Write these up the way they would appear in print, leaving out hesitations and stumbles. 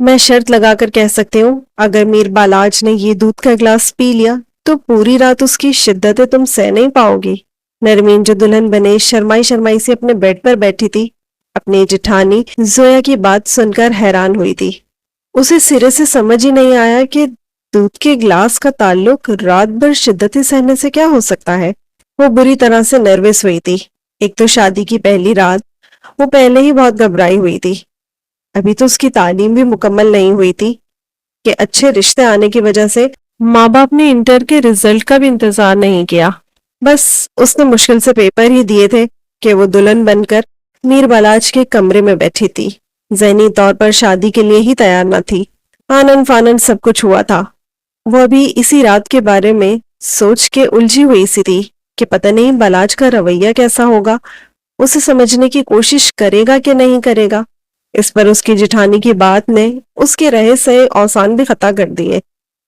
میں شرط لگا کر کہہ سکتی ہوں اگر میر بالاج نے یہ دودھ کا گلاس پی لیا تو پوری رات اس کی شدتیں تم سہ نہیں پاؤ گی۔ نرمین جو دلہن بنے شرمائی شرمائی سے اپنے بیڈ پر بیٹھی تھی، اپنی جٹھانی زویا کی بات سن کر حیران ہوئی تھی۔ اسے سرے سے سمجھ ہی نہیں آیا کہ دودھ کے گلاس کا تعلق رات بھر شدتیں سہنے سے کیا ہو سکتا ہے۔ وہ بری طرح سے نروس ہوئی تھی۔ ایک تو شادی کی پہلی رات، وہ پہلے ہی بہت گھبرائی ہوئی تھی۔ ابھی تو اس کی تعلیم بھی مکمل نہیں ہوئی تھی کہ اچھے رشتے آنے کی وجہ سے ماں باپ نے انٹر کے رزلٹ کا بھی انتظار نہیں کیا، بس اس نے مشکل سے پیپر ہی دیے تھے کہ وہ دلہن بن کر میر بالاج کے کمرے میں بیٹھی تھی۔ ذہنی طور پر شادی کے لیے ہی تیار نہ تھی، آنن فانن سب کچھ ہوا تھا۔ وہ ابھی اسی رات کے بارے میں سوچ کے الجھی ہوئی سی تھی کہ پتہ نہیں بالاج کا رویہ کیسا ہوگا، اسے سمجھنے کی کوشش کرے گا کہ نہیں کرے گا۔ اس پر اس کی جٹھانی کی بات نے اس کے رہے سہے اوسان بھی خطا کر دیے۔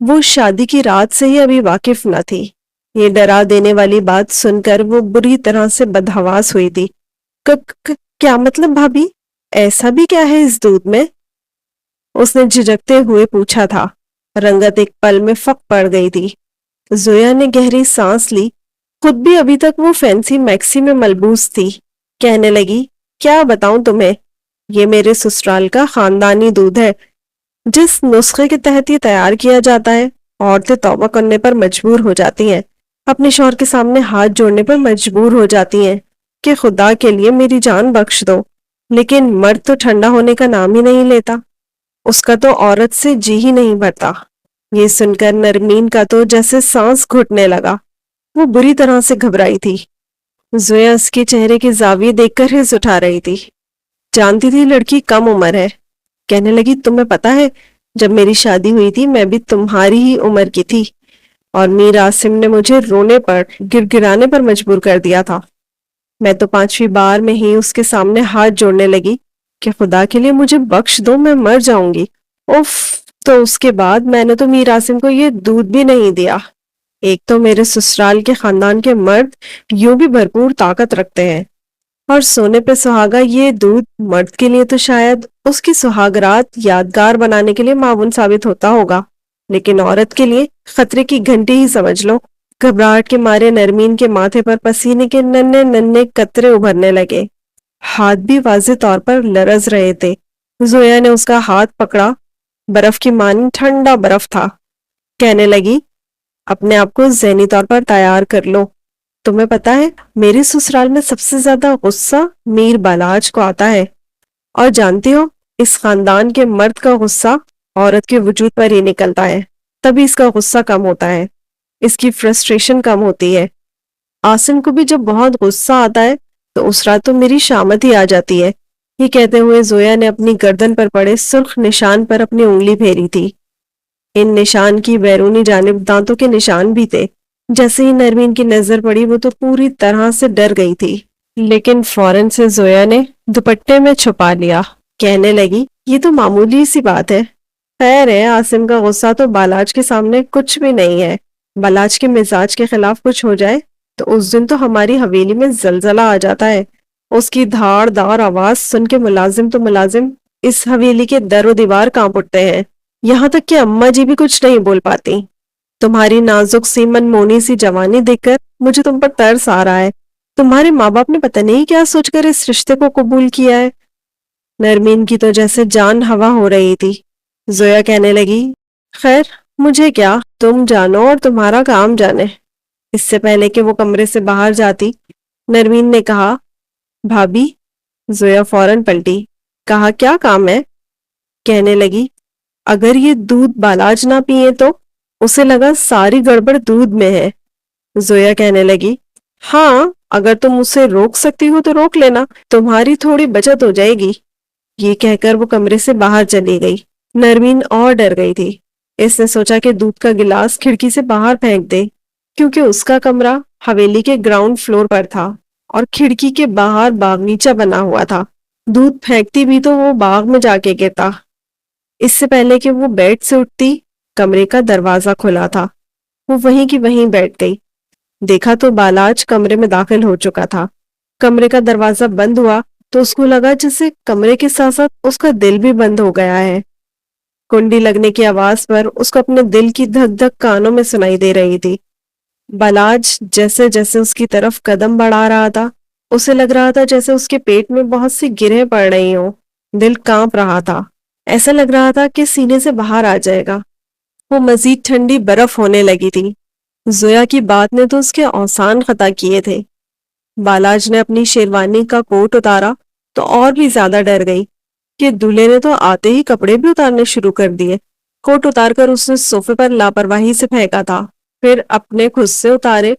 وہ شادی کی رات سے ہی ابھی واقف نہ تھی۔ یہ ڈرا دینے والی بات سن کر وہ بری طرح سے بدحواس ہوئی تھی۔ کیا مطلب بھابھی؟ ایسا بھی کیا ہے اس دودھ میں؟ اس نے جھجکتے ہوئے پوچھا تھا۔ رنگت ایک پل میں فک پڑ گئی تھی۔ زویا نے گہری سانس لی، خود بھی ابھی تک وہ فینسی میکسی میں ملبوس تھی۔ کہنے لگی، کیا بتاؤں تمہیں، یہ میرے سسرال کا خاندانی دودھ ہے۔ جس نسخے کے تحت یہ تیار کیا جاتا ہے، عورتیں توبہ کرنے پر مجبور ہو جاتی ہیں، اپنے شوہر کے سامنے ہاتھ جوڑنے پر مجبور ہو جاتی ہیں کہ خدا کے لیے میری جان بخش دو، لیکن مرد تو ٹھنڈا ہونے کا نام ہی نہیں لیتا، اس کا تو عورت سے جی ہی نہیں بھرتا۔ یہ سن کر نرمین کا تو جیسے سانس گھٹنے لگا، وہ بری طرح سے گھبرائی تھی۔ زویا اس کے چہرے کے زاویے دیکھ کر ہنس اٹھا رہی تھی، جانتی تھی لڑکی کم عمر ہے۔ کہنے لگی، تمہیں پتا ہے جب میری شادی ہوئی تھی میں بھی تمہاری ہی عمر کی تھی، اور میر عاصم نے مجھے رونے پر گر گرانے پر مجبور کر دیا تھا۔ میں تو 5ویں بار میں ہی اس کے سامنے ہاتھ جوڑنے لگی کہ خدا کے لیے مجھے بخش دو، میں مر جاؤں گی۔ اف، تو اس کے بعد میں نے تو میر عاصم کو یہ دودھ بھی نہیں دیا۔ ایک تو میرے سسرال کے خاندان کے مرد یوں بھی بھرپور طاقت رکھتے ہیں، اور سونے پہ سہاگا یہ دودھ مرد کے لیے تو شاید اس کی سہاگرات یادگار بنانے کے لیے معاون ثابت ہوتا ہوگا، لیکن عورت کے لیے خطرے کی گھنٹی ہی سمجھ لو۔ گھبراہٹ کے مارے نرمین کے ماتھے پر پسینے کے ننھے ننھے قطرے ابھرنے لگے، ہاتھ بھی واضح طور پر لرز رہے تھے۔ زویا نے اس کا ہاتھ پکڑا، برف کی مانند ٹھنڈا برف تھا۔ کہنے لگی، اپنے آپ کو ذہنی طور پر تیار کر لو، تمہیں پتا ہے میرے سسرال میں سب سے زیادہ غصہ میر بالاج کو آتا ہے، اور جانتی ہو اس خاندان کے مرد کا غصہ عورت کے وجود پر ہی نکلتا ہے، تبھی اس کا غصہ کم ہوتا ہے، اس کی فرسٹریشن کم ہوتی ہے۔ عاصم کو بھی جب بہت غصہ آتا ہے تو اس رات تو میری شامت ہی آ جاتی ہے۔ یہ کہتے ہوئے زویا نے اپنی گردن پر پڑے سرخ نشان پر اپنی انگلی پھیری تھی۔ ان نشان کی بیرونی جانب دانتوں کے نشان بھی تھے۔ جیسے ہی نرمین کی نظر پڑی وہ تو پوری طرح سے ڈر گئی تھی، لیکن فوراً سے زویا نے دوپٹے میں چھپا لیا۔ کہنے لگی، یہ تو معمولی سی بات ہے، خیر ہے، عاصم کا غصہ تو بالاج کے سامنے کچھ بھی نہیں ہے۔ بالاج کے مزاج کے خلاف کچھ ہو جائے تو اس دن تو ہماری حویلی میں زلزلہ آ جاتا ہے۔ اس کی دھاڑ دھاڑ آواز سن کے ملازم تو ملازم اس حویلی کے در و دیوار کانپ اٹھتے ہیں، یہاں تک کہ اماں جی بھی کچھ نہیں بول پاتی۔ تمہاری نازک سی من مونی سی جوانی دیکھ کر مجھے تم پر ترس آ رہا ہے۔ تمہارے ماں باپ نے پتہ نہیں کیا سوچ کر اس رشتے کو قبول کیا ہے۔ نرمین کی تو جیسے جان ہوا ہو رہی تھی۔ زویا کہنے لگی، خیر مجھے کیا، تم جانو اور تمہارا کام جانے۔ اس سے پہلے کہ وہ کمرے سے باہر جاتی، نرمین نے کہا، بھابھی۔ زویا فوراً پلٹی، کہا، کیا کام ہے؟ کہنے لگی، اگر یہ دودھ بالاج نہ پیے تو؟ اسے لگا ساری گڑبڑ دودھ میں ہے۔ زویا کہنے لگی، ہاں اگر تم اسے روک سکتی ہو تو روک لینا، تمہاری تھوڑی بچت ہو جائے گی۔ یہ کہہ کر وہ کمرے سے باہر چلی گئی۔ نرمین اور ڈر گئی تھی۔ اس نے سوچا کہ دودھ کا گلاس کھڑکی سے باہر پھینک دے، کیونکہ اس کا کمرہ حویلی کے گراؤنڈ فلور پر تھا اور کھڑکی کے باہر باغیچہ بنا ہوا تھا۔ دودھ پھینکتی بھی تو وہ باغ میں جا کے گرتا۔ اس سے پہلے کہ وہ بیڈ سے اٹھتی، کمرے کا دروازہ کھلا تھا۔ وہ وہیں کی وہیں بیٹھ گئی۔ دیکھا تو بالاج کمرے میں داخل ہو چکا تھا۔ کمرے کا دروازہ بند ہوا تو اس کو لگا جیسے کمرے کے ساتھ ساتھ اس کا دل بھی بند ہو گیا ہے۔ کنڈی لگنے کی آواز پر اس کو اپنے دل کی دھک دھک کانوں میں سنائی دے رہی تھی۔ بالاج جیسے جیسے اس کی طرف قدم بڑھا رہا تھا، اسے لگ رہا تھا جیسے اس کے پیٹ میں بہت سی گرہیں پڑ رہی ہوں۔ دل کانپ رہا تھا، ایسا لگ رہا تھا کہ سینے سے باہر آ جائے گا۔ وہ مزید ٹھنڈی برف ہونے لگی تھی۔ زویا کی بات نے تو اس کے اوسان خطا کیے تھے۔ بالاج نے اپنی شیروانی کا کوٹ اتارا تو اور بھی زیادہ ڈر گئی کہ دولہے نے تو آتے ہی کپڑے بھی اتارنے شروع کر دیے۔ کوٹ اتار کر اس نے صوفے پر لاپرواہی سے پھینکا تھا، پھر اپنے خود سے اتارے،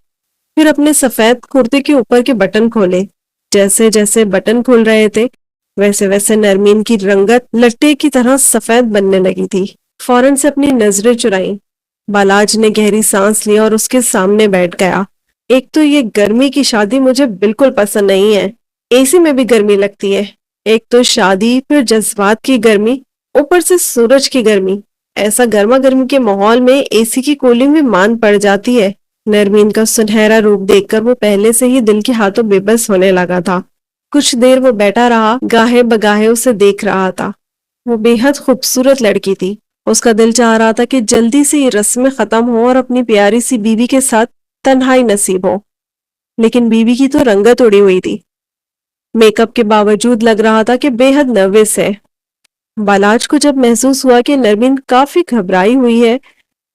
پھر اپنے سفید کرتے کے اوپر کے بٹن کھولے۔ جیسے جیسے بٹن کھل رہے تھے ویسے ویسے نرمین کی رنگت لٹے کی طرح سفید بننے لگی تھی۔ فوراً سے اپنی نظریں چرائیں۔ بالاج نے گہری سانس لیا اور اس کے سامنے بیٹھ گیا۔ ایک تو یہ گرمی کی شادی مجھے بالکل پسند نہیں ہے، اے سی میں بھی گرمی لگتی ہے۔ ایک تو شادی، پھر جذبات کی گرمی، اوپر سے سورج کی گرمی۔ ایسا گرما گرمی کے ماحول میں اے سی کی کولنگ میں مان پڑ جاتی ہے۔ نرمین کا سنہرا روپ دیکھ کر وہ پہلے سے ہی دل کے ہاتھوں بے بس ہونے لگا تھا۔ کچھ دیر وہ بیٹھا رہا، گاہے بگاہے اسے دیکھ رہا تھا۔ وہ بے حد خوبصورت لڑکی تھی۔ اس کا دل چاہ رہا تھا کہ جلدی سے یہ رسمیں ختم ہو اور اپنی پیاری سی بیوی کے ساتھ تنہائی نصیب ہو، لیکن بیوی کی تو رنگت اڑی ہوئی تھی۔ میک اپ کے باوجود لگ رہا تھا کہ بے حد نروس ہے۔ بالاج کو جب محسوس ہوا کہ نرمین کافی گھبرائی ہوئی ہے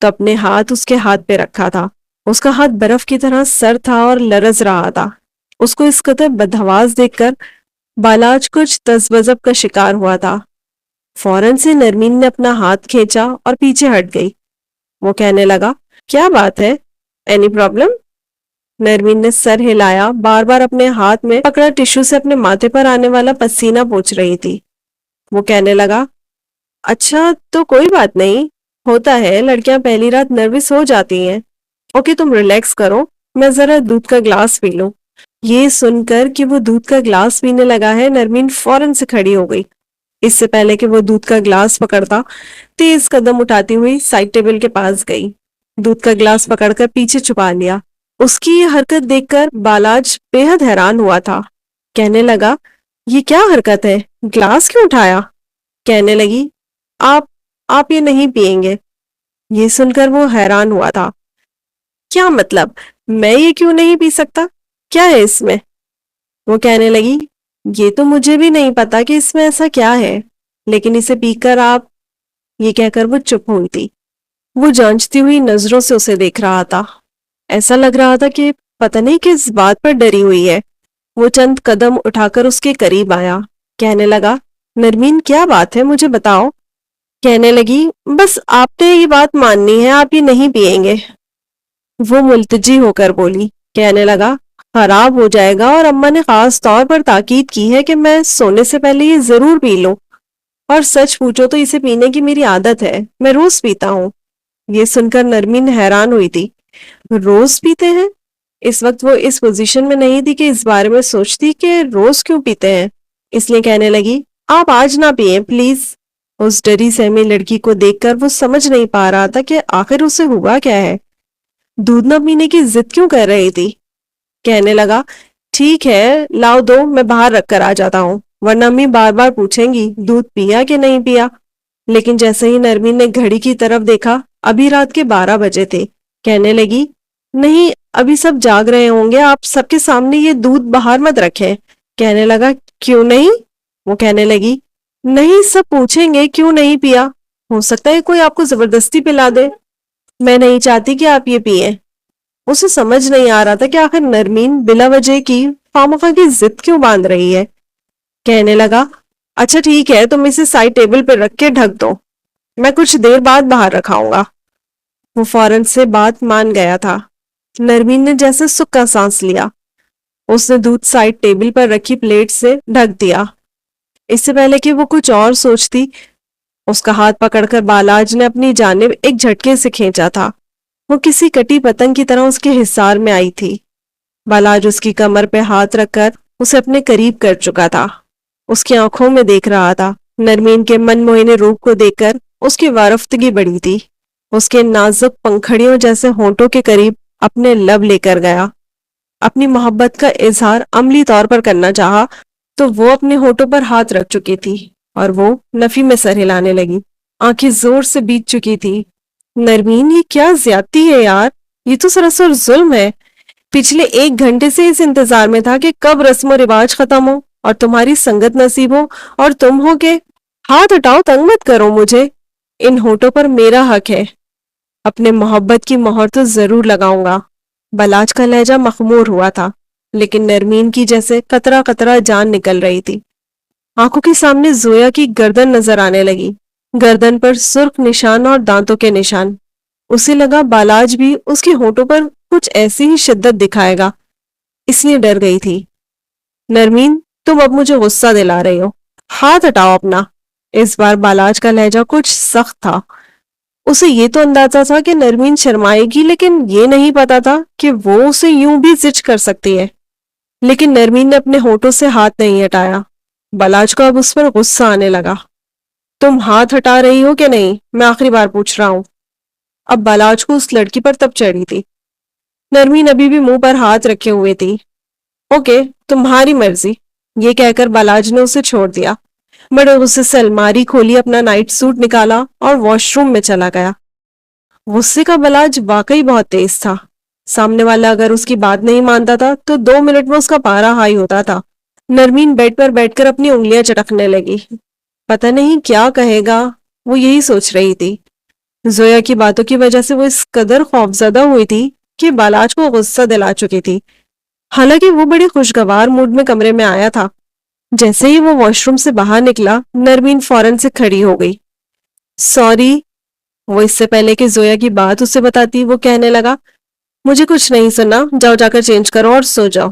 تو اپنے ہاتھ اس کے ہاتھ پہ رکھا تھا۔ اس کا ہاتھ برف کی طرح سرد تھا اور لرز رہا تھا۔ اس کو اس قدر بدحواس دیکھ کر بالاج کچھ تذبذب کا شکار ہوا تھا۔ فوراً سے نرمین نے اپنا ہاتھ کھینچا اور پیچھے ہٹ گئی۔ وہ کہنے لگا، کیا بات ہے؟ Any problem? نرمین نے سر ہلایا، بار بار اپنے ہاتھ میں پکڑا ٹشو سے اپنے ماتھے پر آنے والا پسینہ پوچھ رہی تھی۔ وہ کہنے لگا، اچھا تو کوئی بات نہیں، ہوتا ہے، لڑکیاں پہلی رات نروس ہو جاتی ہیں۔ اوکے تم ریلیکس کرو، میں ذرا دودھ کا گلاس پی لوں۔ یہ سن کر کہ وہ دودھ کا گلاس پینے لگا ہے، نرمین فوراً سے کھڑی ہو گئی۔ اس سے پہلے کہ وہ دودھ کا گلاس پکڑتا، تیز قدم اٹھاتی ہوئی سائڈ ٹیبل کے پاس گئی، دودھ کا گلاس پکڑ کر پیچھے چھپا لیا۔ اس کی یہ حرکت دیکھ کر بالاج بے حد حیران ہوا تھا۔ کہنے لگا، یہ کیا حرکت ہے؟ گلاس کیوں اٹھایا؟ کہنے لگی، آپ یہ نہیں پیئیں گے۔ یہ سن کر وہ حیران ہوا تھا۔ کیا مطلب؟ میں یہ کیوں نہیں پی سکتا؟ کیا ہے اس میں؟ وہ کہنے لگی، یہ تو مجھے بھی نہیں پتا کہ اس میں ایسا کیا ہے، لیکن اسے پی کر آپ… یہ کہہ کر وہ چپ ہوئی تھی۔ وہ جانچتی ہوئی نظروں سے اسے دیکھ رہا تھا۔ ایسا لگ رہا تھا کہ پتہ نہیں کس بات پر ڈری ہوئی ہے۔ وہ چند قدم اٹھا کر اس کے قریب آیا، کہنے لگا، نرمین کیا بات ہے، مجھے بتاؤ۔ کہنے لگی، بس آپ نے یہ بات ماننی ہے، آپ یہ نہیں پیئیں گے۔ وہ ملتجی ہو کر بولی، کہنے لگا، خراب ہو جائے گا، اور اماں نے خاص طور پر تاکید کی ہے کہ میں سونے سے پہلے یہ ضرور پی لوں، اور سچ پوچھو تو اسے پینے کی میری عادت ہے، میں روز پیتا ہوں۔ یہ سن کر نرمین حیران ہوئی تھی۔ روز پیتے ہیں؟ اس وقت وہ اس پوزیشن میں نہیں تھی کہ اس بارے میں سوچتی کہ روز کیوں پیتے ہیں، اس لیے کہنے لگی، آپ آج نہ پیئیں پلیز۔ اس ڈری سہمی لڑکی کو دیکھ کر وہ سمجھ نہیں پا رہا تھا کہ آخر اسے ہوا کیا ہے۔ دودھ نہ پینے کی ضد کیوں کر رہی تھی؟ کہنے لگا، ٹھیک ہے لاؤ دو، میں باہر رکھ کر آ جاتا ہوں، ورنہ امی بار بار پوچھیں گی دودھ پیا کہ نہیں پیا۔ لیکن جیسے ہی نرمین نے گھڑی کی طرف دیکھا، ابھی رات کے 12 بجے تھے۔ کہنے لگی، نہیں ابھی سب جاگ رہے ہوں گے، آپ سب کے سامنے یہ دودھ باہر مت رکھیں۔ کہنے لگا، کیوں نہیں؟ وہ کہنے لگی، نہیں سب پوچھیں گے کیوں نہیں پیا، ہو سکتا ہے کوئی آپ کو زبردستی پلا دے، میں نہیں چاہتی کہ آپ یہ پئیں۔ اسے سمجھ نہیں آ رہا تھا کہ آخر نرمین بلا وجہ کی خواہ کی ضد کیوں باندھ رہی ہے۔ کہنے لگا، اچھا ٹھیک ہے، تم اسے سائڈ ٹیبل پہ رکھ کے ڈھک دو، میں کچھ دیر بعد باہر رکھاؤں گا۔ وہ فوراً سے بات مان گیا تھا۔ نرمین نے جیسے سکا سانس لیا، اس نے دودھ سائڈ ٹیبل پر رکھی پلیٹ سے ڈھک دیا۔ اس سے پہلے کہ وہ کچھ اور سوچتی، اس کا ہاتھ پکڑ کر بالاج نے اپنی جانب ایک جھٹکے سے کھینچا تھا۔ وہ کسی کٹی پتنگ کی طرح اس کے حصار میں آئی تھی۔ بالاج اس کی کمر پہ ہاتھ رکھ کر اسے اپنے قریب کر چکا تھا، اس کی آنکھوں میں دیکھ رہا تھا۔ نرمین کے من موہنے روپ کو دیکھ کر اس کی وارفتگی بڑھی تھی۔ اس کے نازک پنکھڑیوں جیسے ہونٹوں کے قریب اپنے لب لے کر گیا۔ اپنی محبت کا اظہار عملی طور پر کرنا چاہا تو وہ اپنے ہونٹوں پر ہاتھ رکھ چکی تھی، اور وہ نفی میں سر ہلانے لگی۔ آنکھیں زور سے بیت چکی تھی۔ نرمین یہ کیا زیادتی ہے یار، یہ تو سراسر ظلم ہے۔ پچھلے 1 گھنٹے سے اس انتظار میں تھا کہ کب رسم و رواج ختم ہو اور تمہاری سنگت نصیب ہو اور تم ہو کہ ہاتھ ہٹاؤ، تنگ مت کرو مجھے، ان ہونٹوں پر میرا حق ہے، اپنے محبت کی مہر تو ضرور لگاؤں گا۔ بلاج کا لہجہ مخمور ہوا تھا، لیکن نرمین کی جیسے قطرہ قطرہ جان نکل رہی تھی۔ آنکھوں کے سامنے زویا کی گردن نظر آنے لگی، گردن پر سرخ نشان اور دانتوں کے نشان۔ اسے لگا بالاج بھی اس کے ہونٹوں پر کچھ ایسی ہی شدت دکھائے گا، اس لیے ڈر گئی تھی۔ نرمین تم اب مجھے غصہ دلا رہی ہو، ہاتھ ہٹاؤ اپنا۔ اس بار بالاج کا لہجہ کچھ سخت تھا۔ اسے یہ تو اندازہ تھا کہ نرمین شرمائے گی، لیکن یہ نہیں پتا تھا کہ وہ اسے یوں بھی زچ کر سکتی ہے۔ لیکن نرمین نے اپنے ہونٹوں سے ہاتھ نہیں ہٹایا۔ بالاج کو اب اس پر غصہ آنے لگا۔ تم ہاتھ ہٹا رہی ہو کہ نہیں؟ میں آخری بار پوچھ رہا ہوں۔ اب بالاج کو اس لڑکی پر تب چڑھی تھی۔ نرمین ابھی بھی منہ پر ہاتھ رکھے ہوئے تھی۔ اوکے، تمہاری مرضی، یہ کہہ کر بالاج نے اسے چھوڑ دیا۔ بڑے غصے سے الماری کھولی، اپنا نائٹ سوٹ نکالا اور واش روم میں چلا گیا۔ غصے کا بالاج واقعی بہت تیز تھا۔ سامنے والا اگر اس کی بات نہیں مانتا تھا تو 2 منٹ میں اس کا پارا ہائی ہوتا تھا۔ نرمین بیڈ پر بیٹھ کر اپنی انگلیاں چٹکنے لگی۔ پتہ نہیں کیا کہے گا، وہ یہی سوچ رہی تھی۔ زویا کی باتوں کی وجہ سے وہ اس قدر خوفزدہ ہوئی تھی کہ بالاج کو غصہ دلا چکی تھی۔ حالانکہ وہ بڑی خوشگوار موڈ میں کمرے میں آیا تھا۔ جیسے ہی وہ واش روم سے باہر نکلا، نرمین فوراً سے کھڑی ہو گئی۔ سوری، وہ اس سے پہلے کہ زویا کی بات اسے بتاتی وہ کہنے لگا، مجھے کچھ نہیں سنا، جاؤ جا کر چینج کرو اور سو جاؤ۔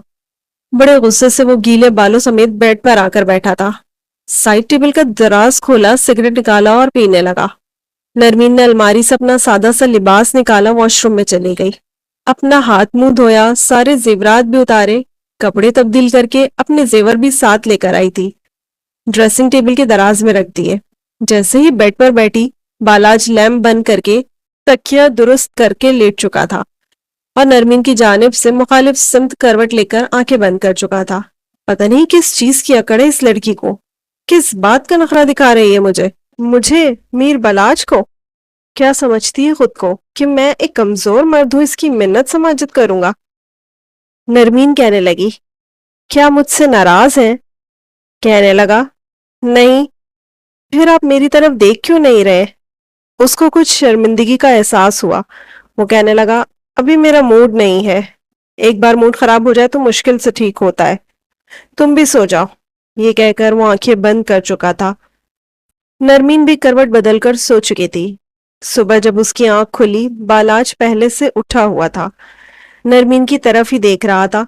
بڑے غصے سے وہ گیلے بالوں سمیت بیڈ پر آ کر بیٹھا تھا۔ سائڈ ٹیبل کا دراز کھولا، سگریٹ نکالا اور پینے لگا۔ نرمین نے الماری سے اپنا سادہ سا لباس نکالا، واش روم میں چلی گئی۔ اپنا ہاتھ منہ دھویا، سارے زیورات بھی اتارے، کپڑے تبدیل کر کے اپنے زیور بھی ساتھ لے کر آئی تھی۔ ڈریسنگ ٹیبل کے دراز میں رکھ دیے۔ جیسے ہی بیڈ پر بیٹھی، بالاج لیمپ بند کر کے تکیہ درست کر کے لیٹ چکا تھا اور نرمین کی جانب سے مخالف سمت کروٹ لے کر آنکھیں بند کر چکا تھا۔ پتہ نہیں کس چیز کی اکڑ ہے اس لڑکی کو، کس بات کا نخرہ دکھا رہی ہے مجھے میر بالاج کو۔ کیا سمجھتی ہے خود کو کہ میں ایک کمزور مرد ہوں، اس کی منت سماجت کروں گا؟ نرمین کہنے لگی، کیا مجھ سے ناراض ہیں؟ کہنے لگا، نہیں۔ پھر آپ میری طرف دیکھ کیوں نہیں رہے؟ اس کو کچھ شرمندگی کا احساس ہوا۔ وہ کہنے لگا، ابھی میرا موڈ نہیں ہے، ایک بار موڈ خراب ہو جائے تو مشکل سے ٹھیک ہوتا ہے، تم بھی سو جاؤ۔ یہ کہہ کر وہ آنکھیں بند کر چکا تھا۔ نرمین بھی کروٹ بدل کر سو چکی تھی۔ صبح جب اس کی آنکھ کھلی، بالاج پہلے سے اٹھا ہوا تھا، نرمین کی طرف ہی دیکھ رہا تھا۔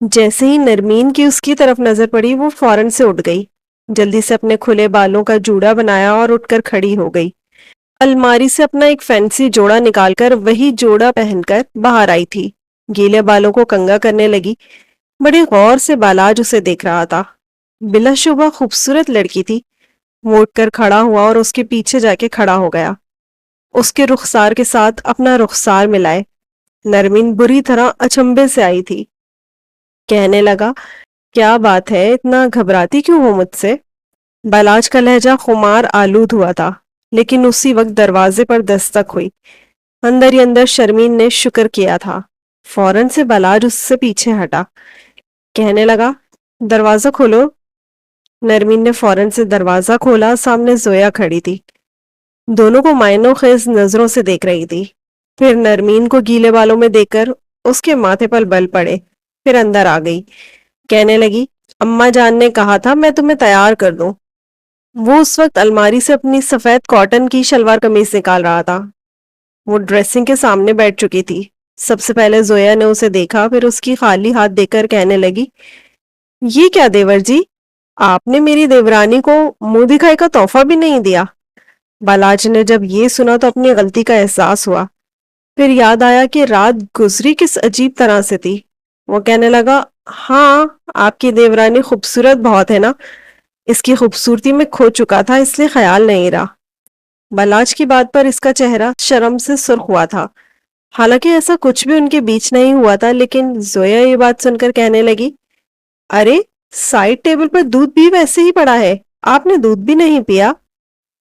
جیسے ہی نرمین کی اس کی طرف نظر پڑی، وہ فوراً سے اٹھ گئی، جلدی سے اپنے کھلے بالوں کا جوڑا بنایا اور اٹھ کر کھڑی ہو گئی۔ الماری سے اپنا ایک فینسی جوڑا نکال کر وہی جوڑا پہن کر باہر آئی تھی۔ گیلے بالوں کو کنگا کرنے لگی۔ بڑے غور سے بالاج اسے دیکھ رہا تھا۔ بلا شبہ خوبصورت لڑکی تھی۔ وہ اٹھ کر کھڑا ہوا اور اس کے پیچھے جا کے کھڑا ہو گیا، اس کے رخسار کے ساتھ اپنا رخسار ملائے۔ نرمین بری طرح اچنبھے سے آئی تھی۔ کہنے لگا، کیا بات ہے، اتنا گھبراتی کیوں ہو مجھ سے؟ بالاج کا لہجہ خمار آلود ہوا تھا، لیکن اسی وقت دروازے پر دستک ہوئی۔ اندر ہی اندر شرمین نے شکر کیا تھا۔ فوراً سے بالاج اس سے پیچھے ہٹا، کہنے لگا، دروازہ کھولو۔ نرمین نے فوراً سے دروازہ کھولا۔ سامنے زویا کھڑی تھی، دونوں کو مائنوں خیز نظروں سے دیکھ رہی تھی۔ پھر نرمین کو گیلے بالوں میں دیکھ کر اس کے ماتھے پر بل پڑے، پھر اندر آ گئی۔ کہنے لگی، اماں جان نے کہا تھا میں تمہیں تیار کر دوں۔ وہ اس وقت الماری سے اپنی سفید کاٹن کی شلوار قمیص نکال رہا تھا۔ وہ ڈریسنگ کے سامنے بیٹھ چکی تھی۔ سب سے پہلے زویا نے اسے دیکھا، پھر اس کی خالی ہاتھ دیکھ کر کہنے لگی، یہ کیا دیور جی، آپ نے میری دیورانی کو منہ دکھائی کا تحفہ بھی نہیں دیا۔ بالاج نے جب یہ سنا تو اپنی غلطی کا احساس ہوا، پھر یاد آیا کہ رات گزری کس عجیب طرح سے تھی۔ وہ کہنے لگا، ہاں آپ کی دیورانی خوبصورت بہت ہے نا، اس کی خوبصورتی میں کھو چکا تھا، اس لیے خیال نہیں رہا۔ بالاج کی بات پر اس کا چہرہ شرم سے سرخ ہوا تھا۔ حالانکہ ایسا کچھ بھی ان کے بیچ نہیں ہوا تھا، لیکن زویا یہ بات سن کر کہنے لگی، ارے سائڈ ٹیبل پر دودھ بھی ویسے ہی پڑا ہے، آپ نے دودھ بھی نہیں پیا۔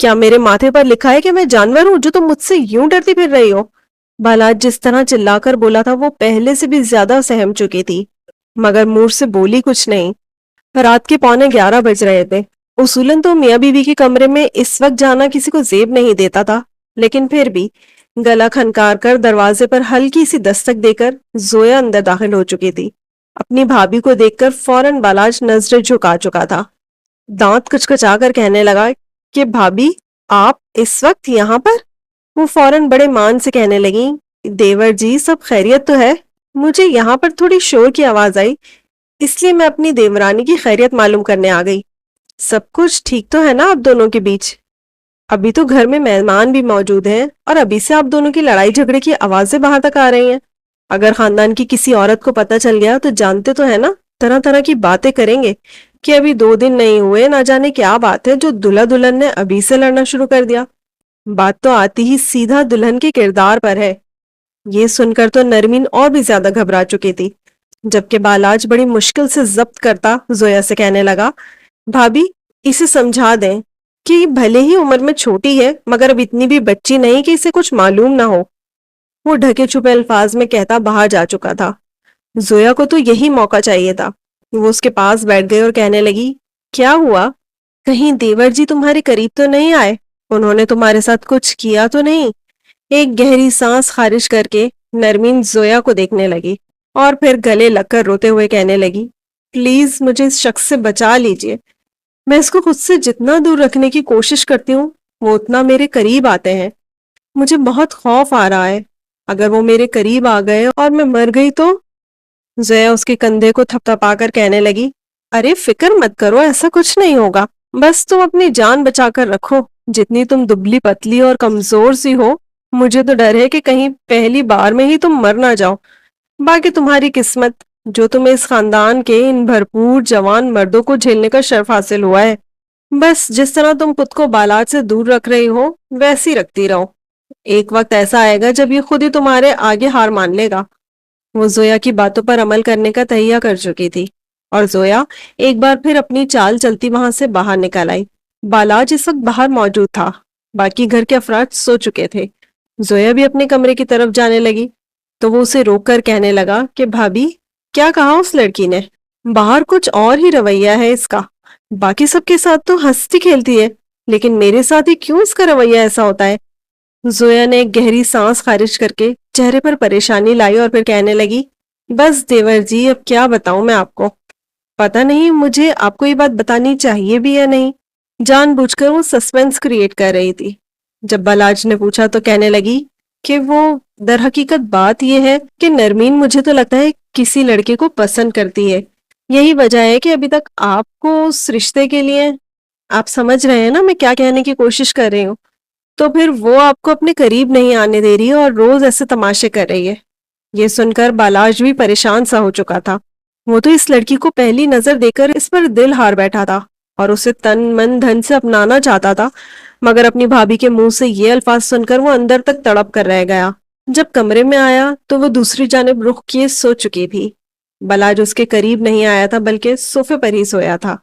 کیا میرے ماتھے پر لکھا ہے کہ میں جانور ہوں جو تم مجھ سے یوں ڈرتی پھر رہی ہو؟ بالاج جس طرح چلا کر بولا تھا وہ پہلے سے بھی زیادہ سہم چکی تھی، مگر منہ سے بولی کچھ نہیں۔ رات کے 11:15 بج رہے تھے۔ اصولاً تو میاں بیوی کے کمرے میں اس وقت جانا کسی کو زیب نہیں دیتا تھا، لیکن پھر بھی گلا کھنکار کر دروازے پر ہلکی سی دستک دے کر زویا اندر داخل ہو چکی تھی۔ اپنی بھابھی کو دیکھ کر فوراً بالاج نظریں جھکا چکا تھا۔ دانت کچکچا کر کہنے لگا کہ بھابھی آپ اس وقت یہاں پر؟ وہ فوراً بڑے مان سے کہنے لگی، دیور جی سب خیریت تو ہے؟ مجھے یہاں پر تھوڑی شور کی آواز آئی، اس لیے میں اپنی دیورانی کی خیریت معلوم کرنے آ گئی۔ سب کچھ ٹھیک تو ہے نا آپ دونوں کے بیچ؟ ابھی تو گھر میں مہمان بھی موجود ہیں اور ابھی سے آپ دونوں کی لڑائی جھگڑے کی آوازیں باہر تک آ رہی ہیں۔ اگر خاندان کی کسی عورت کو پتہ چل گیا تو جانتے تو ہے نا طرح طرح کی باتیں کریں گے کہ ابھی 2 دن نہیں ہوئے نہ جانے کیا بات ہے جو دلہا دلہن نے ابھی سے لڑنا شروع کر دیا۔ بات تو آتی ہی سیدھا دلہن کے کردار پر ہے۔ یہ سن کر تو نرمین اور بھی زیادہ گھبرا چکی تھی، جبکہ بالاج بڑی مشکل سے ضبط کرتا زویا سے کہنے لگا، بھابھی اسے سمجھا دیں کہ بھلے ہی عمر میں چھوٹی ہے مگر اب اتنی بھی بچی نہیں کہ اسے کچھ معلوم نہ ہو۔ وہ ڈھکے چھپے الفاظ میں کہتا باہر جا چکا تھا۔ زویا کو تو یہی موقع چاہیے تھا۔ وہ اس کے پاس بیٹھ گئی اور کہنے لگی، کیا ہوا؟ کہیں دیور جی تمہارے قریب تو نہیں آئے؟ انہوں نے تمہارے ساتھ کچھ کیا تو نہیں؟ ایک گہری سانس خارج کر کے نرمین زویا کو دیکھنے لگی اور پھر گلے لگ کر روتے ہوئے کہنے لگی، پلیز مجھے اس شخص سے بچا لیجئے۔ میں اس کو خود سے جتنا دور رکھنے کی کوشش کرتی ہوں وہ اتنا میرے قریب آتے ہیں۔ مجھے بہت خوف آ رہا ہے، اگر وہ میرے قریب آ گئے اور میں مر گئی تو؟ زویا اس کے کندھے کو تھپ تھپا کر کہنے لگی، ارے فکر مت کرو، ایسا کچھ نہیں ہوگا، بس تم اپنی جان بچا کر رکھو۔ جتنی تم دبلی پتلی اور کمزور سی ہو، مجھے تو ڈر ہے کہ کہیں پہلی بار میں ہی تم مر نہ جاؤ۔ باقی تمہاری قسمت جو تمہیں اس خاندان کے ان بھرپور جوان مردوں کو جھیلنے کا شرف حاصل ہوا ہے۔ بس جس طرح تم خود کو بالاج سے دور رکھ رہی ہو ویسی رکھتی رہو، ایک وقت ایسا آئے گا جب یہ خود ہی تمہارے آگے ہار مان لے گا۔ وہ زویا کی باتوں پر عمل کرنے کا تہیہ کر چکی تھی اور زویا ایک بار پھر اپنی چال چلتی وہاں سے باہر نکل آئی۔ بالاج اس وقت باہر موجود تھا، باقی گھر کے افراد سو چکے تھے۔ زویا بھی اپنے کمرے کی طرف جانے لگی تو وہ اسے روک کر کہنے لگا کہ بھابھی کیا کہا اس لڑکی نے؟ باہر کچھ اور ہی رویہ ہے اس کا، باقی سب کے ساتھ تو ہنستی کھیلتی ہے، لیکن میرے ساتھ ہی کیوں اس کا رویہ ایسا ہوتا ہے؟ زویا نے ایک گہری سانس خارج کر کے چہرے پر پریشانی لائی اور پھر کہنے لگی، بس دیور جی اب کیا بتاؤں میں آپ کو، پتہ نہیں مجھے آپ کو یہ بات بتانی چاہیے بھی یا نہیں۔ جان بوجھ کر وہ سسپینس کریٹ کر رہی تھی۔ جب بالاج نے پوچھا تو کہنے لگی کہ وہ در حقیقت بات یہ ہے کہ نرمین مجھے تو لگتا ہے کسی لڑکے کو پسند کرتی ہے، یہی وجہ ہے کہ ابھی تک آپ کو اس رشتے کے لیے، آپ سمجھ رہے ہیں نا میں کیا کہنے کی کوشش کر رہی ہوں، تو پھر وہ آپ کو اپنے قریب نہیں آنے دے رہی اور روز ایسے تماشے کر رہی ہے۔ یہ سن کر بالاج بھی پریشان سا ہو چکا تھا۔ وہ تو اس لڑکی کو پہلی نظر دے کر اس پر دل ہار بیٹھا تھا اور اسے تن من دھن سے اپنانا چاہتا تھا، مگر اپنی بھابھی کے منہ سے یہ الفاظ سن کر وہ اندر تک تڑپ کر رہ گیا۔ جب کمرے میں آیا تو وہ دوسری جانب رخ کیے سو چکی تھی۔ بالاج اس کے قریب نہیں آیا تھا بلکہ صوفے پر ہی سویا تھا۔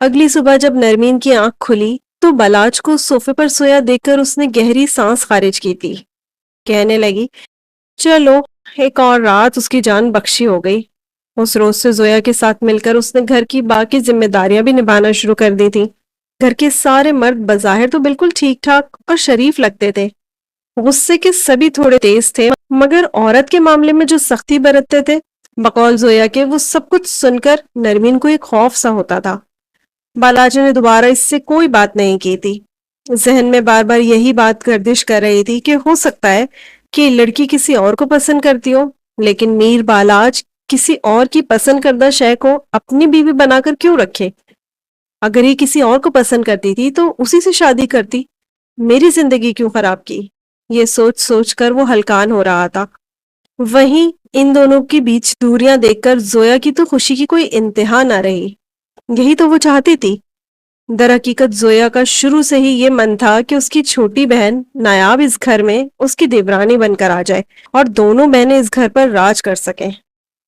اگلی صبح جب نرمین کی آنکھ کھلی تو بالاج کو صوفے پر سویا دیکھ کر اس نے گہری سانس خارج کی تھی۔ کہنے لگی، چلو ایک اور رات اس کی جان بخشی ہو گئی۔ اس روز سے زویا کے ساتھ مل کر اس نے گھر کی باقی ذمہ داریاں بھی نبھانا شروع کر دی تھی۔ گھر کے سارے مرد بظاہر تو بالکل ٹھیک ٹھاک اور شریف لگتے تھے، غصے کے سبھی تھوڑے تیز تھے، مگر عورت کے معاملے میں جو سختی برتتے تھے بقول زویا کے، وہ سب کچھ سن کر نرمین کو ایک خوف سا ہوتا تھا۔ بالاج نے دوبارہ اس سے کوئی بات نہیں کی تھی۔ ذہن میں بار بار یہی بات گردش کر رہی تھی کہ ہو سکتا ہے کہ لڑکی کسی اور کو پسند کرتی ہو، لیکن میر بالاج کسی اور کی پسند کردہ شے کو اپنی بیوی بنا کر کیوں رکھے؟ اگر یہ کسی اور کو پسند کرتی تھی تو اسی سے شادی کرتی، میری زندگی کیوں خراب کی؟ یہ سوچ سوچ کر وہ ہلکان ہو رہا تھا۔ وہیں ان دونوں کے بیچ دوریاں دیکھ کر زویا کی تو خوشی کی کوئی انتہا نہ رہی۔ یہی تو وہ چاہتی تھی۔ در حقیقت زویا کا شروع سے ہی یہ من تھا کہ اس کی چھوٹی بہن نایاب اس گھر میں اس کی دیورانی بن کر آ جائے اور دونوں بہنیں اس گھر پر راج کر سکیں،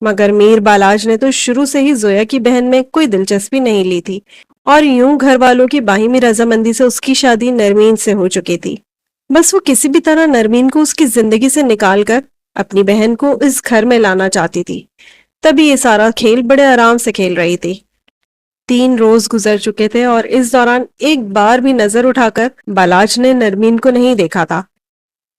مگر میر بالاج نے تو شروع سے ہی زویا کی بہن میں کوئی دلچسپی نہیں لی تھی اور یوں گھر والوں کی باہمی رضامندی سے اس کی شادی نرمین سے ہو چکی تھی۔ بس وہ کسی بھی طرح نرمین کو اس کی زندگی سے نکال کر اپنی بہن کو اس گھر میں لانا چاہتی تھی۔ تبھی یہ سارا کھیل بڑے آرام سے کھیل رہی تھی۔ 3 روز گزر چکے تھے اور اس دوران ایک بار بھی نظر اٹھا کر بالاج نے نرمین کو نہیں دیکھا تھا۔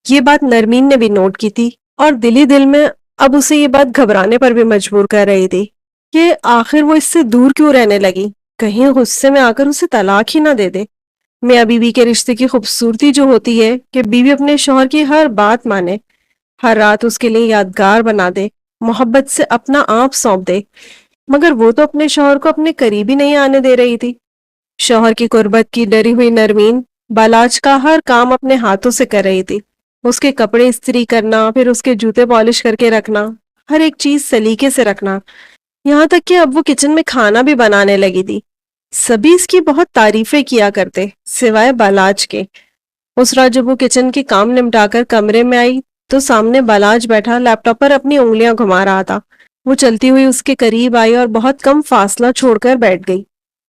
یہ بات نرمین نے بھی نوٹ کی تھی اور دل ہی دل میں اب اسے یہ بات گھبرانے پر بھی مجبور کر رہی تھی کہ آخر وہ اس سے دور کیوں رہنے لگی، کہیں غصے میں آ کر اسے طلاق ہی نہ دے دے۔ میاں بیوی کے رشتے کی خوبصورتی جو ہوتی ہے کہ بیوی اپنے شوہر کی ہر بات مانے، ہر رات اس کے لیے یادگار بنا دے، محبت سے اپنا آپ سونپ دے، مگر وہ تو اپنے شوہر کو اپنے قریب ہی نہیں آنے دے رہی تھی۔ شوہر کی قربت کی ڈری ہوئی نرمین بالاج کا ہر کام اپنے ہاتھوں سے کر رہی تھی۔ اس کے کپڑے استری کرنا، پھر اس کے جوتے پالش کر کے رکھنا، ہر ایک چیز سلیقے سے رکھنا، یہاں تک کہ اب وہ کچن میں کھانا بھی بنانے لگی تھی۔ سبھی اس کی بہت تعریفیں کیا کرتے سوائے بالاج کے۔ اس رات جب وہ کچن کے کام نمٹا کر کمرے میں آئی تو سامنے بالاج بیٹھا لیپ ٹاپ پر اپنی انگلیاں گھما رہا تھا۔ وہ چلتی ہوئی اس کے قریب آئی اور بہت کم فاصلہ چھوڑ کر بیٹھ گئی۔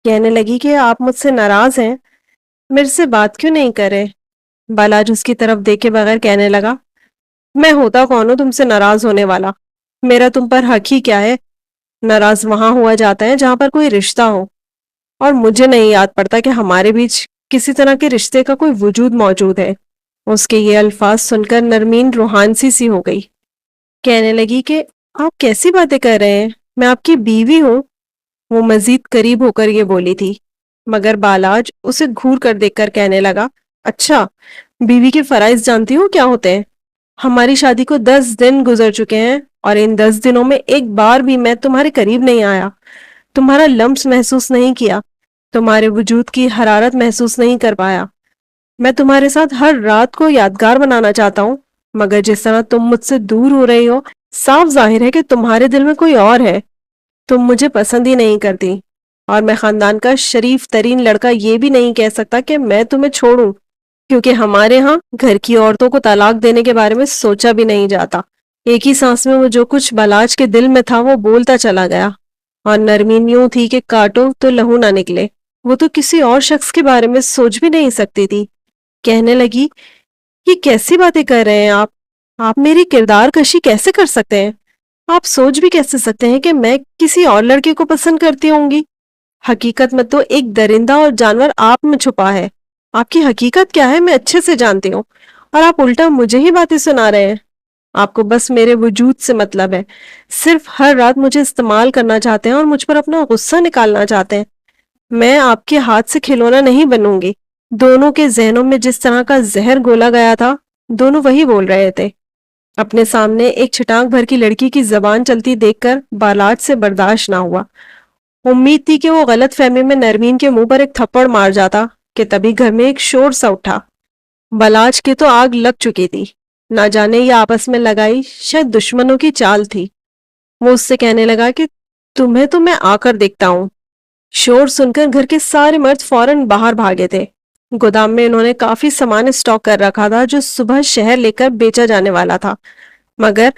کہنے لگی کہ آپ مجھ سے ناراض ہیں، میرے سے بات کیوں نہیں کرے؟ بالاج اس کی طرف دیکھے بغیر کہنے لگا، میں ہوتا کون ہوں تم سے ناراض ہونے والا؟ میرا تم پر حق ہی کیا ہے؟ ناراض وہاں ہوا جاتا ہے جہاں پر کوئی رشتہ ہو، اور مجھے نہیں یاد پڑتا کہ ہمارے بیچ کسی طرح کے رشتے کا کوئی وجود موجود ہے۔ اس کے یہ الفاظ سن کر نرمین روحانسی سی ہو گئی۔ کہنے لگی کہ آپ کیسی باتیں کر رہے ہیں، میں آپ کی بیوی ہوں۔ وہ مزید قریب ہو کر یہ بولی تھی، مگر بالاج اسے گھور کر دیکھ کر کہنے لگا، اچھا بیوی کے فرائض جانتی ہو کیا ہوتے ہیں؟ ہماری شادی کو 10 دن گزر چکے ہیں اور ان 10 دنوں میں ایک بار بھی میں تمہارے قریب نہیں آیا، تمہارا لمس محسوس نہیں کیا، تمہارے وجود کی حرارت محسوس نہیں کر پایا۔ میں تمہارے ساتھ ہر رات کو یادگار بنانا چاہتا ہوں، مگر جس طرح تم مجھ سے دور ہو رہی ہو، صاف ظاہر ہے کہ تمہارے دل میں کوئی اور ہے۔ تم مجھے پسند ہی نہیں کرتی، اور میں خاندان کا شریف ترین لڑکا یہ بھی نہیں کہہ سکتا کہ میں تمہیں چھوڑوں، کیونکہ ہمارے ہاں گھر کی عورتوں کو طلاق دینے کے بارے میں سوچا بھی نہیں جاتا۔ ایک ہی سانس میں وہ جو کچھ بالاج کے دل میں تھا وہ بولتا چلا گیا، اور نرمین یوں تھی کہ کاٹو تو لہو نہ نکلے۔ وہ تو کسی اور شخص کے بارے میں سوچ بھی نہیں سکتی تھی۔ کہنے لگی، یہ کیسی باتیں کر رہے ہیں آپ میری کردار کشی کیسے کر سکتے ہیں؟ آپ سوچ بھی کیسے سکتے ہیں کہ میں کسی اور لڑکے کو پسند کرتی ہوں گی؟ حقیقت میں تو ایک درندہ اور جانور آپ میں چھپا ہے۔ آپ کی حقیقت کیا ہے میں اچھے سے جانتی ہوں، اور آپ الٹا مجھے ہی باتیں سنا رہے ہیں۔ آپ کو بس میرے وجود سے مطلب ہے، صرف ہر رات مجھے استعمال کرنا چاہتے ہیں اور مجھ پر اپنا غصہ نکالنا چاہتے ہیں۔ میں آپ کے ہاتھ سے کھلونا نہیں بنوں گی۔ دونوں کے ذہنوں میں جس طرح کا زہر گھولا گیا تھا، دونوں وہی بول رہے تھے۔ اپنے سامنے ایک چھٹانک بھر کی لڑکی کی زبان چلتی دیکھ کر بالاج سے برداشت نہ ہوا۔ امید تھی کہ وہ غلط فہمی میں نرمین کے منہ پر ایک تھپڑ مار جاتا کہ تبھی گھر میں ایک شور سا اٹھا۔ بالاج کے تو آگ لگ چکی تھی، نہ جانے یہ آپس میں لگائی شاید دشمنوں کی چال تھی۔ وہ اس سے کہنے لگا کہ تمہیں تو میں آ کر دیکھتا ہوں۔ شور سن کر گھر کے سارے مرد فوراً باہر بھاگے تھے۔ گودام میں انہوں نے کافی سامان اسٹاک کر رکھا تھا جو صبح شہر لے کر بیچا جانے والا تھا، مگر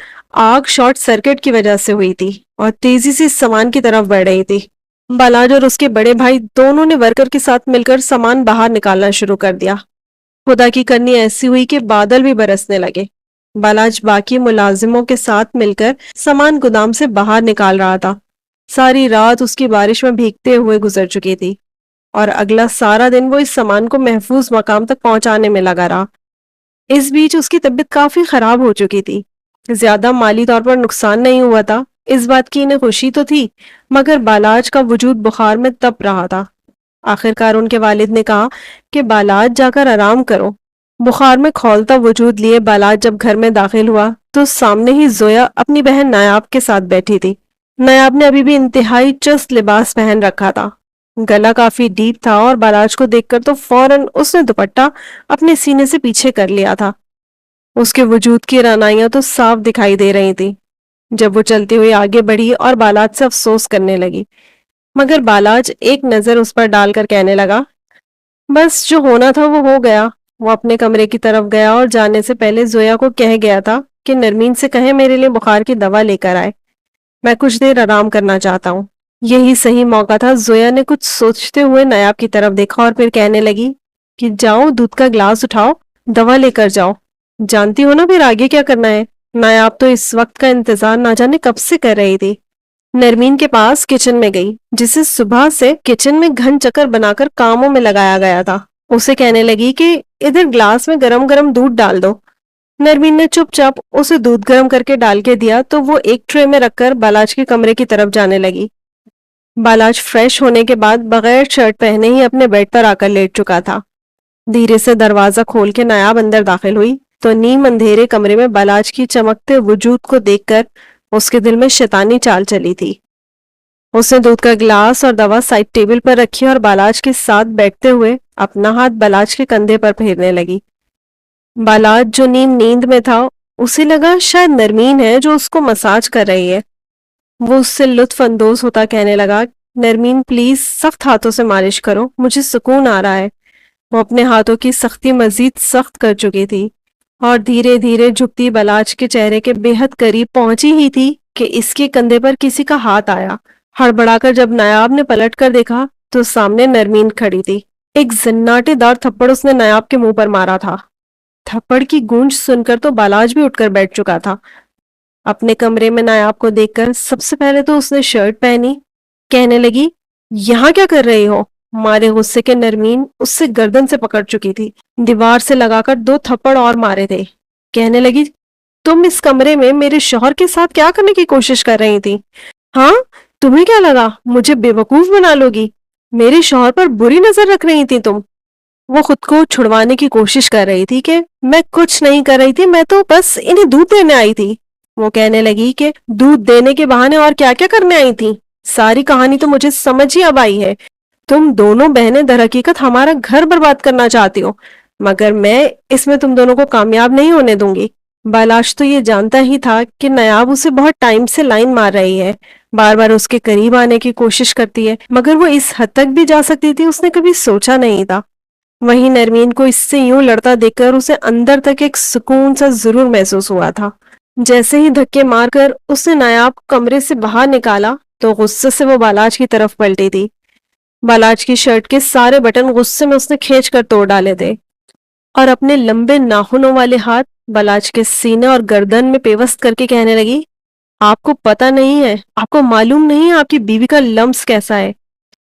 آگ شارٹ سرکٹ کی وجہ سے ہوئی تھی اور تیزی سے سامان کی طرف بڑھ رہی تھی۔ بالاج اور اس کے بڑے بھائی دونوں نے ورکر کے ساتھ مل کر سامان باہر نکالنا شروع کر دیا۔ خدا کی کرنی ایسی ہوئی کہ بادل بھی برسنے لگے۔ بالاج باقی ملازموں کے ساتھ مل کر سامان گودام سے باہر نکال رہا تھا۔ ساری رات اس کی بارش میں بھیگتے ہوئے گزر چکی تھی، اور اگلا سارا دن وہ اس سامان کو محفوظ مقام تک پہنچانے میں لگا رہا۔ اس بیچ اس کی طبیعت کافی خراب ہو چکی تھی۔ زیادہ مالی طور پر نقصان نہیں ہوا تھا، اس بات کی انہیں خوشی تو تھی، مگر بالاج کا وجود بخار میں تپ رہا تھا۔ آخرکار ان کے والد نے کہا کہ بالاج جا کر آرام کرو۔ بخار میں کھولتا وجود لیے بالاج جب گھر میں داخل ہوا تو سامنے ہی زویا اپنی بہن نایاب کے ساتھ بیٹھی تھی۔ نایاب نے ابھی بھی انتہائی چست لباس پہن رکھا تھا، گلا کافی ڈیپ تھا، اور بالاج کو دیکھ کر تو فوراً اس نے دوپٹہ اپنے سینے سے پیچھے کر لیا تھا۔ اس کے وجود کی رعنائیاں تو صاف دکھائی دے رہی تھی۔ جب وہ چلتی ہوئی آگے بڑھی اور بالاج سے افسوس کرنے لگی، مگر بالاج ایک نظر اس پر ڈال کر کہنے لگا، بس جو ہونا تھا وہ ہو گیا۔ وہ اپنے کمرے کی طرف گیا اور جانے سے پہلے زویا کو کہہ گیا تھا کہ نرمین سے کہیں میرے لیے بخار کی دوا لے کر آئے، میں کچھ دیر آرام کرنا چاہتا ہوں۔ یہی صحیح موقع تھا. زویا نے کچھ سوچتے ہوئے نایاب کی طرف دیکھا اور پھر کہنے لگی کہ جاؤ دودھ کا گلاس اٹھاؤ, دوا لے کر جاؤ. جانتی ہو نا پھر آگے کیا کرنا ہے. نایاب تو اس وقت کا انتظار نہ جانے کب سے کر رہی تھی. نرمین کے پاس کچن میں گئی, جسے صبح سے کچن میں گھن چکر بنا کر کاموں میں لگایا گیا تھا. اسے کہنے لگی کہ ادھر گلاس میں گرم گرم دودھ ڈال دو. نرمین نے چپ چاپ اسے دودھ گرم کر کے ڈال کے دیا تو وہ ایک ٹرے میں رکھ کر بالاج کے کمرے کی طرف جانے لگی. بالاج فریش ہونے کے بعد بغیر شرٹ پہنے ہی اپنے بیڈ پر آ کر لیٹ چکا تھا. دھیرے سے دروازہ کھول کے نایاب اندر داخل ہوئی تو نیم اندھیرے کمرے میں بالاج کی چمکتے وجود کو دیکھ کر اس کے دل میں شیطانی چال چلی تھی. اس نے دودھ کا گلاس اور دوا سائڈ ٹیبل پر رکھی اور بالاج کے ساتھ بیٹھتے ہوئے اپنا ہاتھ بالاج کے کندھے پر پھیرنے لگی. بالاج جو نیند میں تھا اسے لگا شاید نرمین ہے جو اس کو مساج کر رہی ہے. وہ اس سے لطف اندوز ہوتا کہنے لگا, نرمین پلیز سخت ہاتھوں سے مالش کرو, مجھے سکون آ رہا ہے. وہ اپنے ہاتھوں کی سختی مزید سخت کر چکی تھی اور دھیرے دھیرے جھکتی بالاج کے چہرے کے بے حد قریب پہنچی ہی تھی کہ اس کے کندھے پر کسی کا ہاتھ آیا. ہڑبڑا کر جب نایاب نے پلٹ کر دیکھا تو سامنے نرمین کھڑی تھی. ایک زناٹے دار تھپڑ اس نے نایاب کے منہ پر مارا تھا. تھپڑ کی گونج سن کر تو بالاج بھی اٹھ کر بیٹھ چکا تھا. اپنے کمرے میں نایاب کو دیکھ کر سب سے پہلے تو اس نے شرٹ پہنی. کہنے لگی یہاں کیا کر رہی ہو. مارے غصے کے نرمین اس سے گردن سے پکڑ چکی تھی. دیوار سے لگا کر 2 تھپڑ اور مارے تھے. کہنے لگی تم اس کمرے میں میرے شوہر کے ساتھ کیا کرنے کی کوشش کر رہی تھی. ہاں تمہیں کیا لگا مجھے بے وقوف بنا لو گی. میرے شوہر پر بری نظر رکھ رہی تھی تم. وہ خود کو چھڑوانے کی کوشش کر رہی تھی کہ میں کچھ نہیں کر رہی تھی, میں تو بس انہیں دودھ دینے آئی تھی. وہ کہنے لگی کہ دودھ دینے کے بہانے اور کیا کیا کرنے آئی تھی. ساری کہانی تو مجھے سمجھ ہی اب آئی ہے. تم دونوں بہنیں در حقیقت ہمارا گھر برباد کرنا چاہتی ہو, مگر میں اس میں تم دونوں کو کامیاب نہیں ہونے دوں گی. بالاش تو یہ جانتا ہی تھا کہ نایاب اسے بہت ٹائم سے لائن مار رہی ہے, بار بار اس کے قریب آنے کی کوشش کرتی ہے, مگر وہ اس حد تک بھی جا سکتی تھی اس نے کبھی سوچا نہیں تھا. وہیں نرمین کو اس سے یوں لڑتا دیکھ کر اسے اندر تک ایک سکون سا ضرور محسوس ہوا تھا. جیسے ہی دھکے مار کر اس نے نایاب کمرے سے باہر نکالا تو غصے سے وہ بالاج کی طرف پلٹی تھی. بالاج کی شرٹ کے سارے بٹن غصے میں اس نے کھینچ کر توڑ ڈالے تھے اور اپنے لمبے ناخنوں والے ہاتھ بالاج کے سینے اور گردن میں پیوست کر کے کہنے لگی آپ کو پتہ نہیں ہے, آپ کو معلوم نہیں ہے آپ کی بیوی کا لمس کیسا ہے.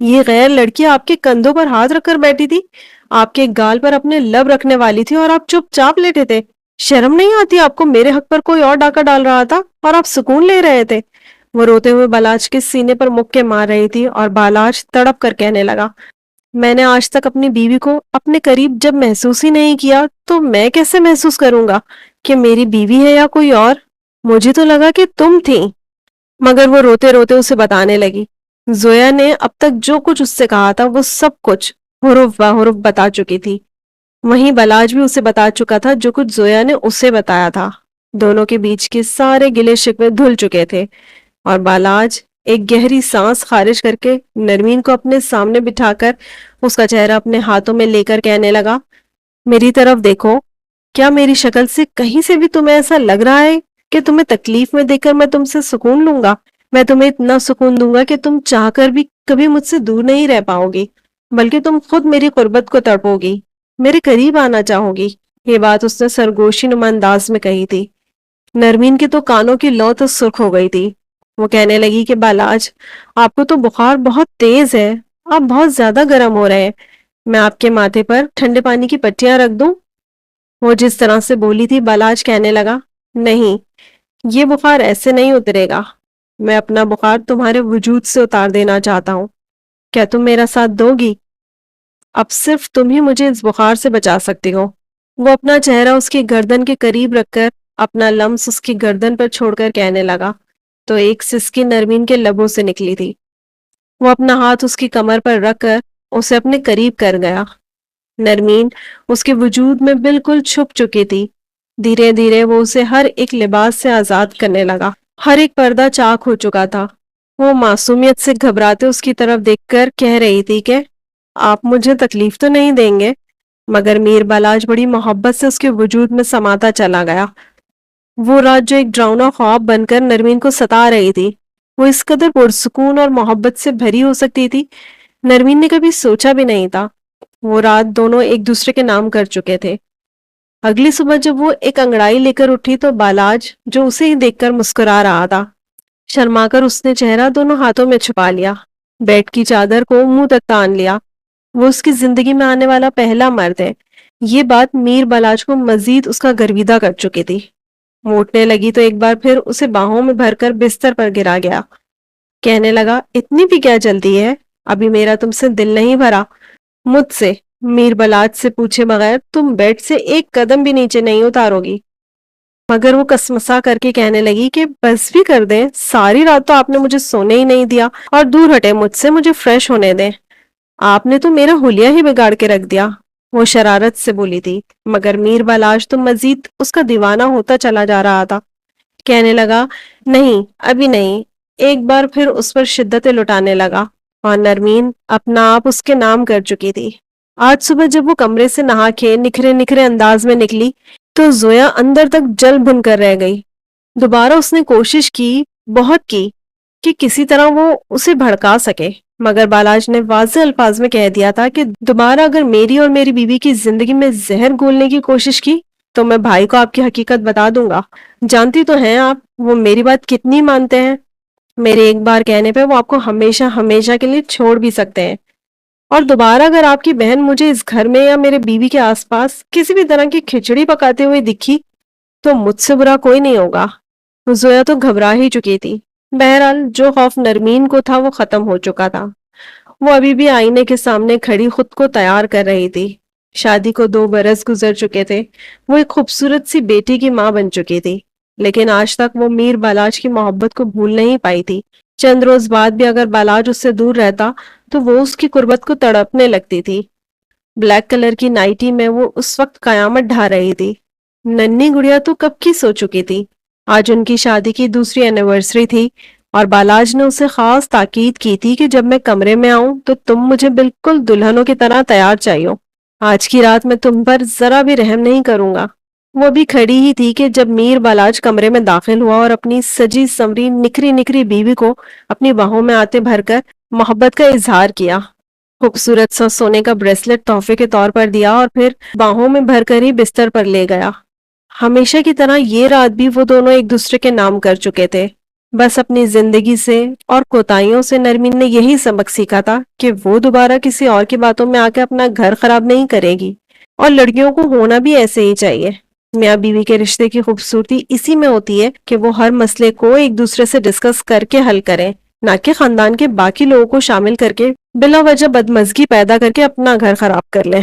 یہ غیر لڑکی آپ کے کندھوں پر ہاتھ رکھ کر بیٹھی تھی, آپ کے گال پر اپنے لب رکھنے والی تھی اور آپ چپ چاپ لیٹے تھے. شرم نہیں آتی آپ کو. میرے حق پر کوئی اور ڈاکہ ڈال رہا تھا اور آپ سکون لے رہے تھے. وہ روتے ہوئے بالاج کے سینے پر مکے مار رہی تھی اور بالاج تڑپ کر کہنے لگا میں نے آج تک اپنی بیوی کو اپنے قریب جب محسوس ہی نہیں کیا تو میں کیسے محسوس کروں گا کہ میری بیوی ہے یا کوئی اور. مجھے تو لگا کہ تم تھیں. مگر وہ روتے روتے اسے بتانے لگی. زویا نے اب تک جو کچھ اس سے کہا تھا وہ سب کچھ حرف بحرف بتا چکی تھی. وہیں بالاج بھی اسے بتا چکا تھا جو کچھ زویا نے اسے بتایا تھا. دونوں کے بیچ کے سارے گلے شکوے دھل چکے تھے اور بالاج ایک گہری سانس خارج کر کے نرمین کو اپنے سامنے بٹھا کر اس کا چہرہ اپنے ہاتھوں میں لے کر کہنے لگا میری طرف دیکھو. کیا میری شکل سے کہیں سے بھی تمہیں ایسا لگ رہا ہے کہ تمہیں تکلیف میں دیکھ کر میں تم سے سکون لوں گا؟ میں تمہیں اتنا سکون دوں گا کہ تم چاہ کر بھی کبھی مجھ سے دور نہیں رہ پاؤ گی, بلکہ تم خود میری قربت کو تڑپو گی, میرے قریب آنا چاہو گی. یہ بات اس نے سرگوشی نما انداز میں کہی تھی. نرمین کے تو کانوں کی لو تو سرخ ہو گئی تھی. وہ کہنے لگی کہ بالاج آپ کو تو بخار بہت تیز ہے, آپ بہت زیادہ گرم ہو رہے ہیں, میں آپ کے ماتھے پر ٹھنڈے پانی کی پٹیاں رکھ دوں؟ وہ جس طرح سے بولی تھی بالاج کہنے لگا نہیں, یہ بخار ایسے نہیں اترے گا. میں اپنا بخار تمہارے وجود سے اتار دینا چاہتا ہوں. کیا تم میرا ساتھ دو گی؟ اب صرف تم ہی مجھے اس بخار سے بچا سکتی ہو. وہ اپنا چہرہ اس کی گردن کے قریب رکھ کر اپنا لمس اس کی گردن پر چھوڑ کر کہنے لگا تو ایک سسکی نرمین کے لبوں سے نکلی تھی. وہ اپنا ہاتھ اس کی کمر پر رکھ کر اسے اپنے قریب کر گیا. نرمین اس کے وجود میں بالکل چھپ چکی تھی. دھیرے دھیرے وہ اسے ہر ایک لباس سے آزاد کرنے لگا. ہر ایک پردہ چاک ہو چکا تھا. وہ معصومیت سے گھبراتے اس کی طرف دیکھ کر کہہ رہی تھی کہ آپ مجھے تکلیف تو نہیں دیں گے؟ مگر میر بالاج بڑی محبت سے اس کے وجود میں سماتا چلا گیا. وہ رات جو ایک ڈراؤنا خواب بن کر نرمین کو ستا رہی تھی وہ اس قدر پرسکون اور محبت سے بھری ہو سکتی تھی، نرمین نے کبھی سوچا بھی نہیں تھا۔ وہ رات دونوں ایک دوسرے کے نام کر چکے تھے۔ اگلی صبح جب وہ ایک انگڑائی لے کر اٹھی تو بالاج جو اسے ہی دیکھ کر مسکرا رہا تھا، شرما کر اس نے چہرہ دونوں ہاتھوں میں چھپا لیا، بیڈ کی چادر کو منہ تک تان لیا۔ وہ اس کی زندگی میں آنے والا پہلا مرد ہے۔ یہ بات میر بالاج کو مزید اس کا گرویدہ کر چکی تھی۔ وہ اٹھنے لگی تو ایک بار پھر اسے باہوں میں بھر کر بستر پر گرا گیا۔ کہنے لگا، اتنی بھی کیا جلدی ہے؟ ابھی میرا تم سے دل نہیں بھرا۔ مجھ سے، میر بالاج سے پوچھے بغیر تم بیڈ سے ایک قدم بھی نیچے نہیں اتارو گی۔ مگر وہ کسمسا کر کے کہنے لگی کہ بس بھی کر دیں، ساری رات تو آپ نے مجھے سونے ہی نہیں دیا، اور دور ہٹے مجھ سے، مجھے فریش ہونے دیں۔ آپ نے تو میرا حلیہ ہی بگاڑ کے رکھ دیا، وہ شرارت سے بولی تھی۔ مگر میر بالاج تو مزید اس کا دیوانہ ہوتا چلا جا رہا تھا۔ کہنے لگا، نہیں ابھی نہیں، ایک بار پھر اس پر شدتیں لٹانے لگا، اور نرمین اپنا آپ اس کے نام کر چکی تھی۔ آج صبح جب وہ کمرے سے نہا کے نکھرے نکھرے انداز میں نکلی تو زویا اندر تک جل بھن کر رہ گئی۔ دوبارہ اس نے کوشش کی، بہت کی، کہ کسی طرح وہ اسے بھڑکا سکے، مگر بالاج نے واضح الفاظ میں کہہ دیا تھا کہ دوبارہ اگر میری اور میری بیوی کی زندگی میں زہر گھولنے کی کوشش کی تو میں بھائی کو آپ کی حقیقت بتا دوں گا۔ جانتی تو ہیں آپ وہ میری بات کتنی مانتے ہیں۔ میرے ایک بار کہنے پہ وہ آپ کو ہمیشہ ہمیشہ کے لیے چھوڑ بھی سکتے ہیں، اور دوبارہ اگر آپ کی بہن مجھے اس گھر میں یا میرے بیوی کے آس پاس کسی بھی طرح کی کھچڑی پکاتے ہوئے دکھی تو مجھ سے برا کوئی نہیں ہوگا۔ زویا تو گھبرا ہی چکی تھی۔ بہرحال جو خوف نرمین کو تھا وہ ختم ہو چکا تھا۔ وہ ابھی بھی آئینے کے سامنے کھڑی خود کو تیار کر رہی تھی۔ شادی کو 2 برس گزر چکے تھے، وہ ایک خوبصورت سی بیٹی کی ماں بن چکی تھی، لیکن آج تک وہ میر بالاج کی محبت کو بھول نہیں پائی تھی۔ چند روز بعد بھی اگر بالاج اس سے دور رہتا تو وہ اس کی قربت کو تڑپنے لگتی تھی۔ بلیک کلر کی نائٹی میں وہ اس وقت قیامت ڈھا رہی تھی۔ ننھی گڑیا تو کب کی سو چکی تھی۔ آج ان کی شادی کی دوسری اینیورسری تھی، اور بالاج نے اسے خاص تاکید کی تھی کہ جب میں کمرے میں آؤں تو تم مجھے بالکل دلہنوں کی طرح تیار چاہیے۔ آج کی رات میں تم پر ذرا بھی رحم نہیں کروں گا۔ وہ بھی کھڑی ہی تھی کہ جب میر بالاج کمرے میں داخل ہوا اور اپنی سجی سمری نکھری نکھری بیوی کو اپنی باہوں میں آتے بھر کر محبت کا اظہار کیا۔ خوبصورت سا سونے کا بریسلٹ تحفے کے طور پر دیا اور پھر باہوں میں بھر کر ہی بستر پر لے گیا۔ ہمیشہ کی طرح یہ رات بھی وہ دونوں ایک دوسرے کے نام کر چکے تھے۔ بس اپنی زندگی سے اور کوتاہیوں سے نرمین نے یہی سبق سیکھا تھا کہ وہ دوبارہ کسی اور کی باتوں میں آ کے اپنا گھر خراب نہیں کرے گی، اور لڑکیوں کو ہونا بھی ایسے ہی چاہیے۔ میاں بیوی کے رشتے کی خوبصورتی اسی میں ہوتی ہے کہ وہ ہر مسئلے کو ایک دوسرے سے ڈسکس کر کے حل کریں، نہ کہ خاندان کے باقی لوگوں کو شامل کر کے بلا وجہ بدمزگی پیدا کر کے اپنا گھر خراب کر لیں۔